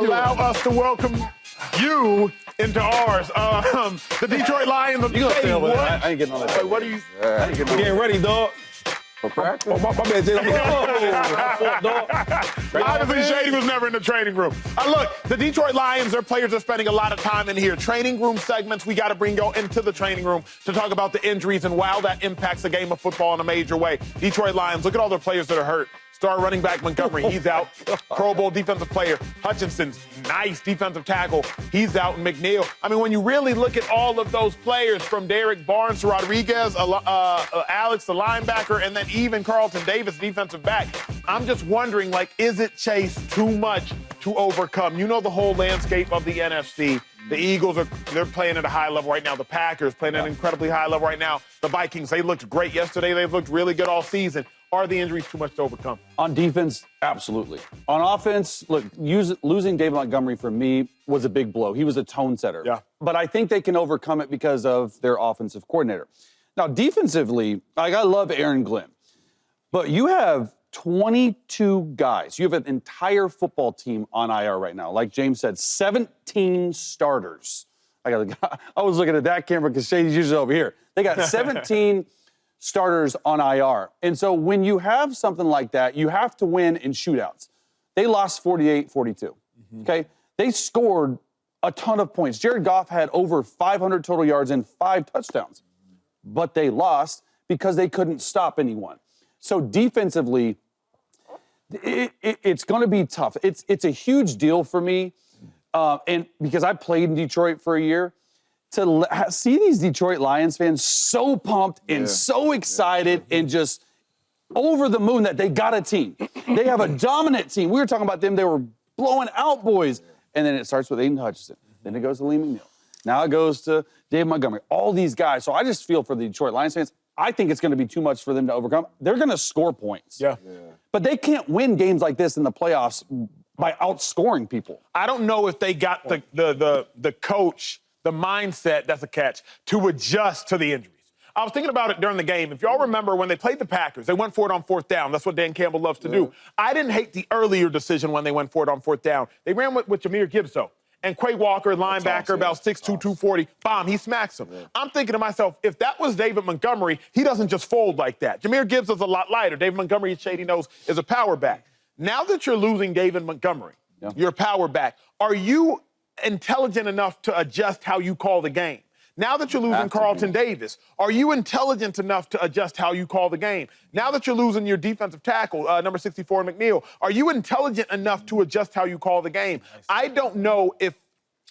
allow us to welcome you into ours. The Detroit Lions. You gonna say what? I ain't getting on that. Wait, what are you? I ain't getting on Getting ready, dog. for practice. Oh, my bad, Jay. Dog. Obviously, Shady was never in the training room. Look, the Detroit Lions, their players are spending a lot of time in here. Training room segments, we got to bring you into the training room to talk about the injuries and how that impacts the game of football in a major way. Detroit Lions, look at all their players that are hurt. Star running back Montgomery, he's out. Pro Bowl defensive player Hutchinson's nice defensive tackle, he's out. And McNeil. I mean, when you really look at all of those players, from Derek Barnes to Rodriguez, Alex, the linebacker, and then even Carlton Davis, defensive back, I'm just wondering, like, is it, Chase, too much to overcome? You know the whole landscape of the NFC. The Eagles, they're playing at a high level right now. The Packers playing at an incredibly high level right now. The Vikings, they looked great yesterday. They've looked really good all season. Are the injuries too much to overcome? On defense, absolutely. On offense, look, losing David Montgomery for me was a big blow. He was a tone setter. Yeah. But I think they can overcome it because of their offensive coordinator. Now, defensively, like, I love Aaron Glenn. But you have 22 guys. You have an entire football team on IR right now. Like James said, 17 starters. I was looking at that camera because Shady's usually over here. They got 17 starters on IR. And so when you have something like that, you have to win in shootouts. They lost 48-42, okay? They scored a ton of points. Jared Goff had over 500 total yards and 5 touchdowns. But they lost because they couldn't stop anyone. So defensively, it's going to be tough. It's a huge deal for me, and because I played in Detroit for a year, to see these Detroit Lions fans so pumped and so excited and just over the moon that they got a team. They have a dominant team. We were talking about them. They were blowing out boys. And then it starts with Aiden Hutchinson. Then it goes to LeSean McCoy. Now it goes to Dave Montgomery. All these guys. So I just feel for the Detroit Lions fans. I think it's going to be too much for them to overcome. They're going to score points. Yeah. But they can't win games like this in the playoffs by outscoring people. I don't know if they got the coach, the mindset, that's a catch, to adjust to the injuries. I was thinking about it during the game. If y'all remember when they played the Packers, they went for it on 4th down. That's what Dan Campbell loves to do. I didn't hate the earlier decision when they went for it on 4th down. They ran with Jahmyr Gibbs, though. And Quay Walker, linebacker, about 6'2", 240, bomb, he smacks him. I'm thinking to myself, if that was David Montgomery, he doesn't just fold like that. Jahmyr Gibbs is a lot lighter. David Montgomery, Shady knows, is a power back. Now that you're losing David Montgomery, your power back, are you intelligent enough to adjust how you call the game? Now that you're losing Carlton Davis, are you intelligent enough to adjust how you call the game? Now that you're losing your defensive tackle, number 64, McNeil, are you intelligent enough to adjust how you call the game? I don't know if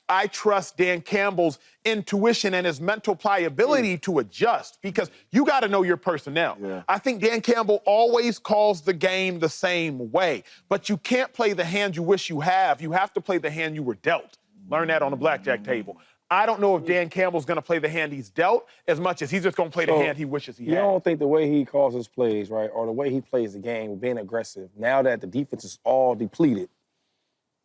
I trust Dan Campbell's intuition and his mental pliability to adjust, because you got to know your personnel. I think Dan Campbell always calls the game the same way, but you can't play the hand you wish you have. You have to play the hand you were dealt. Learn that on the blackjack table. I don't know if Dan Campbell's going to play the hand he's dealt as much as he's just going to play the hand he wishes he had. You don't think the way he calls his plays, right, or the way he plays the game, being aggressive, now that the defense is all depleted,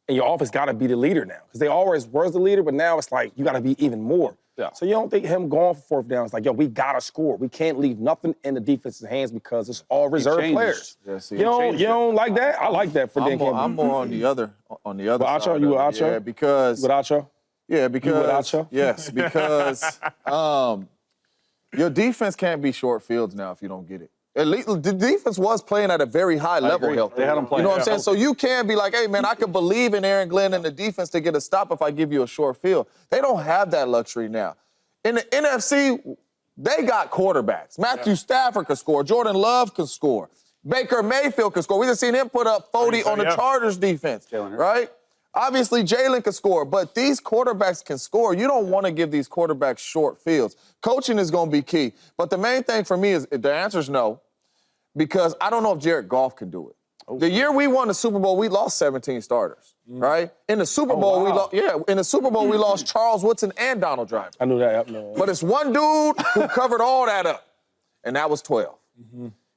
and your offense got to be the leader now, because they always was the leader, but now it's like you got to be even more. So you don't think him going for 4th down is like, yo, we got to score. We can't leave nothing in the defense's hands because it's all reserve players. You don't like that? I like that for Dan Campbell. I'm more on the other side. Acho, you with Acho? Yeah, because with Acho? Yeah, because you with Acho? Yes, because your defense can't be short fields now if you don't get it. At least the defense was playing at a very high level. They had them playing. You know what I'm saying? So you can be like, hey, man, I can believe in Aaron Glenn and the defense to get a stop if I give you a short field. They don't have that luxury now. In the NFC, they got quarterbacks. Matthew Stafford could score. Jordan Love could score. Baker Mayfield could score. We just seen him put up 40 on the Chargers defense, right? Obviously, Jalen could score, but these quarterbacks can score. You don't want to give these quarterbacks short fields. Coaching is going to be key. But the main thing for me is the answer is no, because I don't know if Jared Goff can do it. The year we won the Super Bowl, we lost 17 starters, right? In the Super Bowl, we lost Charles Woodson and Donald Driver. I knew that. But it's one dude who covered all that up, and that was 12.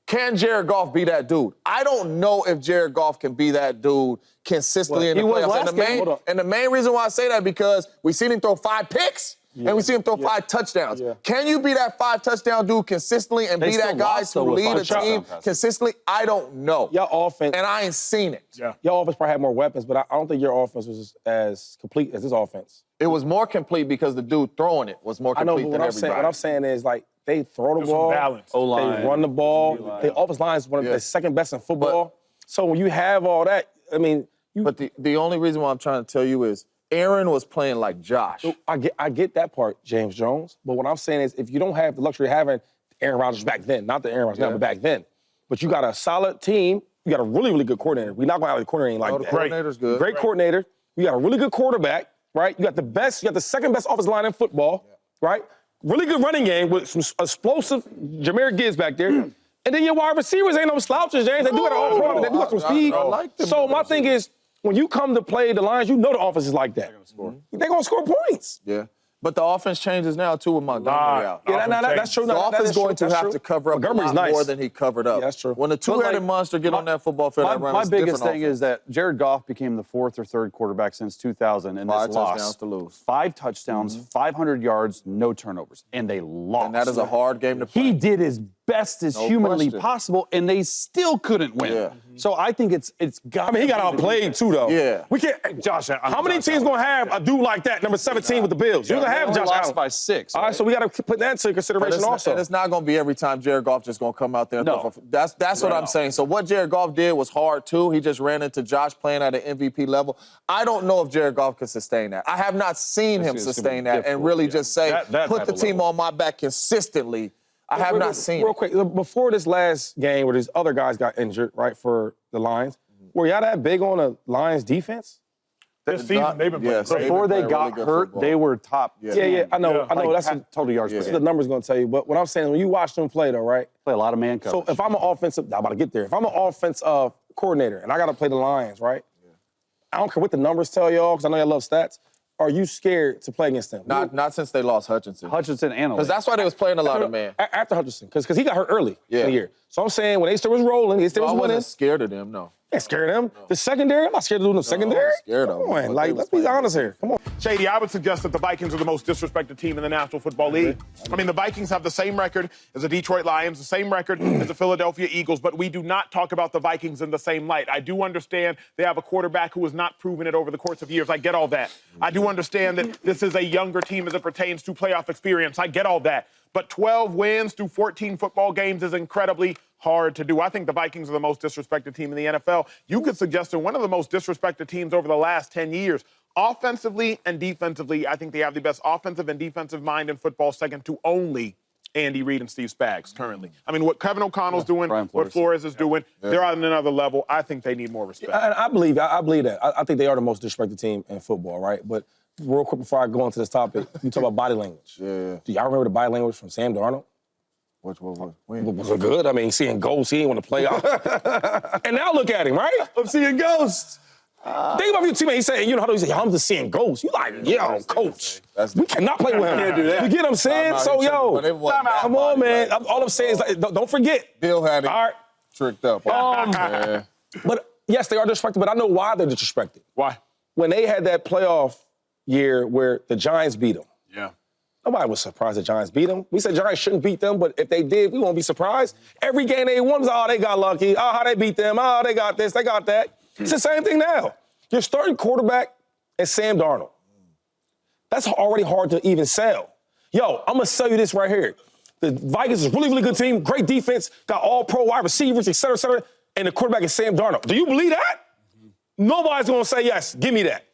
Can Jared Goff be that dude? I don't know if Jared Goff can be that dude consistently in the playoffs. And the main reason why I say that because we seen him throw 5 picks and we see him throw 5 touchdowns. Can you be that 5-touchdown dude consistently and be that guy to lead a team consistently? I don't know. Your offense. And I ain't seen it. Yeah. Your offense probably had more weapons, but I don't think your offense was as complete as this offense. It was more complete because the dude throwing it was more complete than everybody. What I'm saying is, like, they throw the ball, they run the ball. The offensive line is one of the second best in football. So when you have all that, I mean, But the only reason why I'm trying to tell you is Aaron was playing like Josh. I get that part, James Jones. But what I'm saying is, if you don't have the luxury of having Aaron Rodgers back then, not the Aaron Rodgers now, but back then, but you got a solid team, you got a really, really good coordinator. We're not going to have a coordinator like that. The coordinator's good. Great coordinator. You got a really good quarterback, right? You got the second best offensive line in football, right? Really good running game with some explosive Jahmyr Gibbs back there. And then your wide receivers ain't no slouches, James. They do got all pro. They do got some speed. So my thing is, when you come to play the Lions, you know the offense is like that. They're going to score points. Yeah. But the offense changes now, too, with Montgomery out. Yeah, that's true. The offense is going to have to cover up a lot more than he covered up. Yeah, that's true. When the two-headed monster get on that football field, that run my is biggest different thing is that Jared Goff became the 4th or 3rd quarterback since 2000 and 5 this touchdowns loss. to lose. 5 touchdowns, 500 yards, no turnovers, and they lost. And that is a hard game to play. He did his best as humanly question. possible, and they still couldn't win. Yeah. So I think it's got. I mean, he got outplayed too, though. Yeah. We can't. Josh, how many teams gonna have a dude like that, number 17 with the Bills? You're gonna have Josh lost Allen by 6. All right, so we got to put that into consideration also. And it's not going to be every time Jared Goff just going to come out there. And No. That's what I'm saying. So what Jared Goff did was hard, too. He just ran into Josh playing at an MVP level. I don't know if Jared Goff can sustain that. I have not seen him sustain that and really just say, put the team on my back consistently. I have not seen it. Real quick, before this last game where these other guys got injured, right, for the Lions, were y'all that big on the Lions defense? This season, they've been playing great. Before they got hurt, they were top. Yeah, I know. That's a total yards per That's game. what the number's going to tell you. But what I'm saying is when you watch them play, though, right? Play a lot of man coverage. So if I'm an offensive, I'm about to get there. If I'm an offensive coordinator and I got to play the Lions, right? I don't care what the numbers tell y'all, because I know y'all love stats. Are you scared to play against them? Not since they lost Hutchinson. Hutchinson and Because that's why they was playing a lot of man. After Hutchinson, because he got hurt early in the year. So I'm saying when they still was rolling, they still was I winning. wasn't scared of them, no. I ain't scared of them. The secondary, I'm not scared of doing the secondary. scared of them. Come on, But like, they was let's be playing honest here. Come on. Shady, I would suggest that the Vikings are the most disrespected team in the National Football League. I mean, the Vikings have the same record as the Detroit Lions, the same record as the Philadelphia Eagles, but we do not talk about the Vikings in the same light. I do understand they have a quarterback who has not proven it over the course of years. I get all that. I do understand that this is a younger team as it pertains to playoff experience. I get all that. But 12 wins through 14 football games is incredibly hard to do. I think the Vikings are the most disrespected team in the NFL. You could suggest they're one of the most disrespected teams over the last 10 years. Offensively and defensively, I think they have the best offensive and defensive mind in football, second to only Andy Reid and Steve Spags currently. I mean, what Kevin O'Connell's doing, what Flores is doing, they're on another level. I think they need more respect. I believe that. I think they are the most disrespected team in football, right? But real quick before I go into this topic, you talk about body language. Yeah. Do y'all remember the body language from Sam Darnold? What? Was it good? I mean, seeing ghosts, he didn't want to play out. And now look at him, right? I'm seeing ghosts. Think about your teammate. He said, you know how he said, I'm just seeing ghosts. You like, yo, coach. We cannot play with him. Can't do that. You get what I'm saying? So, yo, come on, man. All I'm saying is, like, don't forget. Bill had it tricked up. But, yes, they are disrespected, but I know why they're disrespected. Why? When they had that playoff year where the Giants beat them, Yeah. nobody was surprised the Giants beat them. We said Giants shouldn't beat them, but if they did, we won't be surprised. Every game they won was, oh, they got lucky. Oh, how they beat them. Oh, they got this, they got that. It's the same thing now. Your starting quarterback is Sam Darnold. That's already hard to even sell. Yo, I'm going to sell you this right here. The Vikings is a really, really good team, great defense, got all pro wide receivers, et cetera, and the quarterback is Sam Darnold. Do you believe that? Nobody's going to say yes, give me that.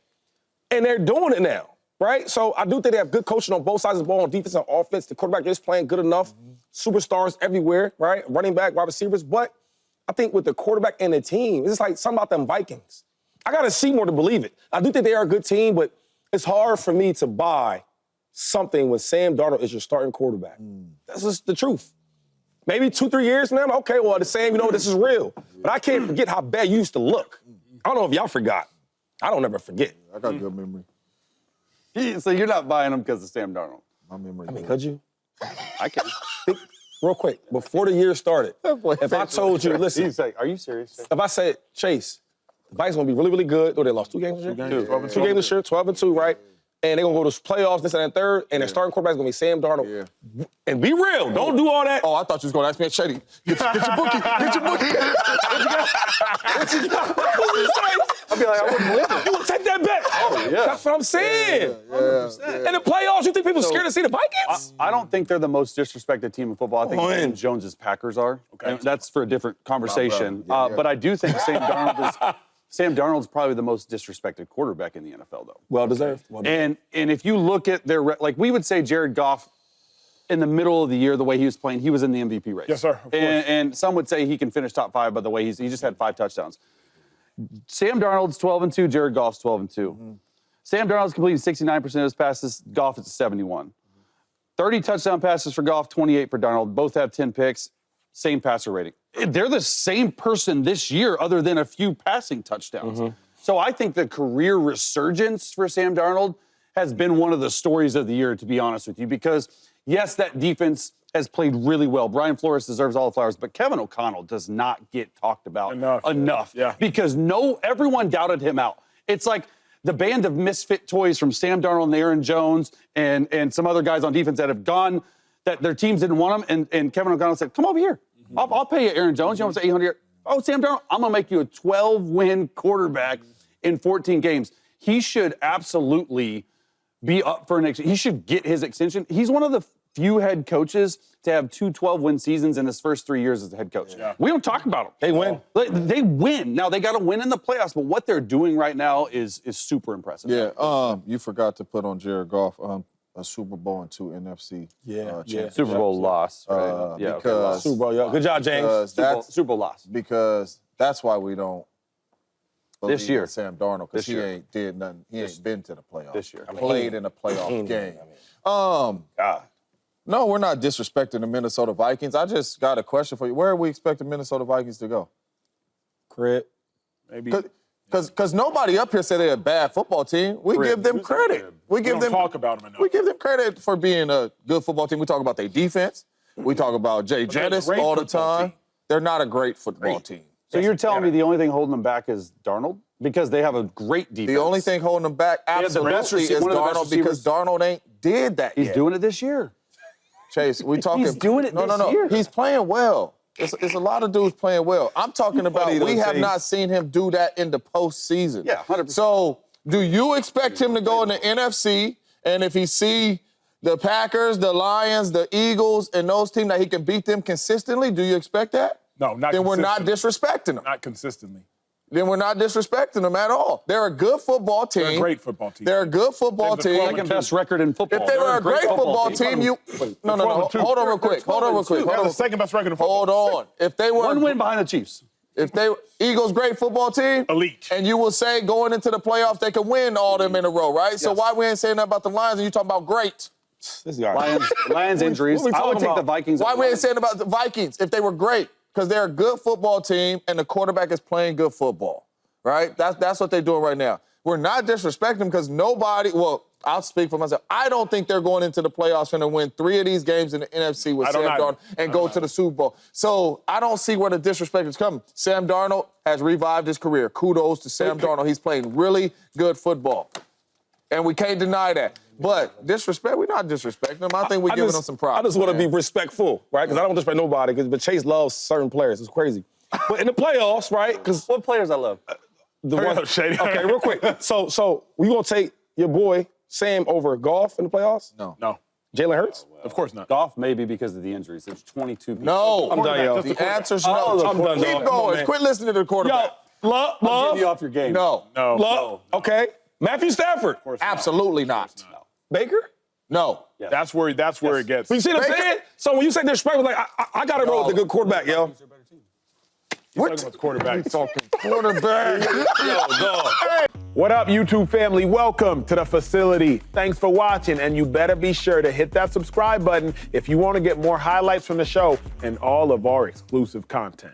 And they're doing it now, right? So I do think they have good coaching on both sides of the ball, on defense and offense. The quarterback is playing good enough. Superstars everywhere, right? Running back, wide receivers. But I think with the quarterback and the team, it's just like something about them Vikings. I got to see more to believe it. I do think they are a good team, but it's hard for me to buy something when Sam Darnold is your starting quarterback. That's just the truth. Maybe 2-3 years from now, okay, well, the same, you know, this is real. But I can't forget how bad you used to look. I don't know if y'all forgot. I don't ever forget. I got good memory. So you're not buying them because of Sam Darnold? My memory. I mean, could you? I can. Real quick, before the year started, if I told you, listen, He's like, are you serious? if I said, Chase, the Vikings going to be really, really good. Oh, they lost 2 games this year? 2 games this year, 12-2, right? and they're going to go to playoffs, this and that, third, and their starting quarterback is going to be Sam Darnold. Yeah. And be real. Don't do all that. Oh, I thought you was going to ask me, Shady, get your bookie. Get your bookie. What you got? I'd be like, I wouldn't believe it. You would take that bet. Oh, yeah. That's what I'm saying. Yeah. In the playoffs, you think people scared to see the Vikings? I don't think they're the most disrespected team in football. I think Aaron Jones's Packers are. Okay. And that's for a different conversation. Yeah. But I do think Sam Darnold's probably the most disrespected quarterback in the NFL, though. Well deserved. And if you look at their like we would say Jared Goff in the middle of the year, the way he was playing, he was in the MVP race. Yes, sir, of course. And some would say he can finish top 5 by the way he just had 5 touchdowns. Sam Darnold's 12-2, Jared Goff's 12-2. Mm-hmm. Sam Darnold's completed 69% of his passes, Goff is at 71. 30 touchdown passes for Goff, 28 for Darnold. Both have 10 picks, same passer rating. They're the same person this year other than a few passing touchdowns. Mm-hmm. So I think the career resurgence for Sam Darnold has been one of the stories of the year, to be honest with you, because yes, that defense has played really well. Brian Flores deserves all the flowers, but Kevin O'Connell does not get talked about enough. Yeah. Because everyone doubted him out. It's like the band of misfit toys from Sam Darnold and Aaron Jones and some other guys on defense that have gone, that their teams didn't want them, and Kevin O'Connell said, come over here. I'll pay you, Aaron Jones. You know what I'm saying? 800. Oh, Sam Darnold, I'm going to make you a 12-win quarterback in 14 games. He should absolutely be up for an extension. He should get his extension. He's one of the few head coaches to have 2 12-win seasons in his first 3 years as a head coach. Yeah. We don't talk about them. They win. They win. Now, they got to win in the playoffs, but what they're doing right now is super impressive. Yeah, you forgot to put on Jared Goff a Super Bowl and 2 NFC championships. Super Bowl loss. Right? Because Super Bowl, yeah. Good job, James. Super Bowl loss. Because that's why we don't believe This year. in Sam Darnold, because This year. he ain't did nothing. He ain't been to the playoffs. This year. Played in a playoff game. God. No, we're not disrespecting the Minnesota Vikings. I just got a question for you. Where are we expecting Minnesota Vikings to go? Crit. Maybe. Because nobody up here said they're a bad football team. We give them credit. We don't talk about them enough. We give them credit for being a good football team. We talk about their defense. We talk about Jay Jettis great all the football time. team. They're not a great football team. So you're telling me the only thing holding them back is Darnold? Because they have a great defense. The only thing holding them back have the best absolutely is one of the best Darnold, because receivers. Darnold ain't did that He's yet. doing it this year. Chase, we talking. He's doing it No, this year. He's playing well. It's a lot of dudes playing well. I'm talking about funny, we though, have Chase. not seen him do that in the postseason. Yeah, 100%. So do you expect him to go in the NFC, and if he see the Packers, the Lions, the Eagles, and those teams, that he can beat them consistently? Do you expect that? No, not Then we're not consistently. disrespecting them. Not consistently. Then we're not disrespecting them at all. They're a good football team. They're a great football team. They're a good football They're the team. 12 Second best record in football. If they were a great football team, you... No. 12-2. Hold on real quick. Hold on real quick. They have the second best record in football. Hold on. If they were... One win behind the Chiefs. If they... Eagles, great football team. Elite. And you will say going into the playoffs, they can win all them in a row, right? So why we ain't saying that about the Lions and you talking about great? This guy. Lions injuries. what we I would talking take the about? Vikings. Why over we ain't Lions. saying about the Vikings if they were great? Because they're a good football team and the quarterback is playing good football, right? That's what they're doing right now. We're not disrespecting them because nobody, well, I'll speak for myself. I don't think they're going into the playoffs and to win 3 of these games in the NFC with I don't Sam either. Darnold and go to the Super Bowl. So I don't see where the disrespect is coming. Sam Darnold has revived his career. Kudos to Sam Darnold. He's playing really good football. And we can't deny that. But disrespect, we're not disrespecting them. I think we're giving them some props. I just want to man. be respectful, right? Because I don't disrespect nobody, but Chase loves certain players. It's crazy. But in the playoffs, right? Because What players I love? the Hurry one... up, Shady. Okay, real quick. So we going to take your boy Sam over Goff in the playoffs? No. No, Jalen Hurts? of course not. Goff maybe because of the injuries. There's 22 people. No. I'm done, yo. The answer's Oh, no. I'm done, Keep dog. Come on, going. man. Quit listening to the Yo, quarterback. love. Get you off your game. No. No. Love. Okay. Matthew Stafford. Absolutely not. Baker? No. Yeah. That's where it gets. But you see what I'm Baker? saying? So when you say disrespectful, like, I got to roll with the good quarterback, yo. Talking about the quarterback. Talking quarterback. What up, YouTube family? Welcome to the facility. Thanks for watching, and you better be sure to hit that subscribe button if you want to get more highlights from the show and all of our exclusive content.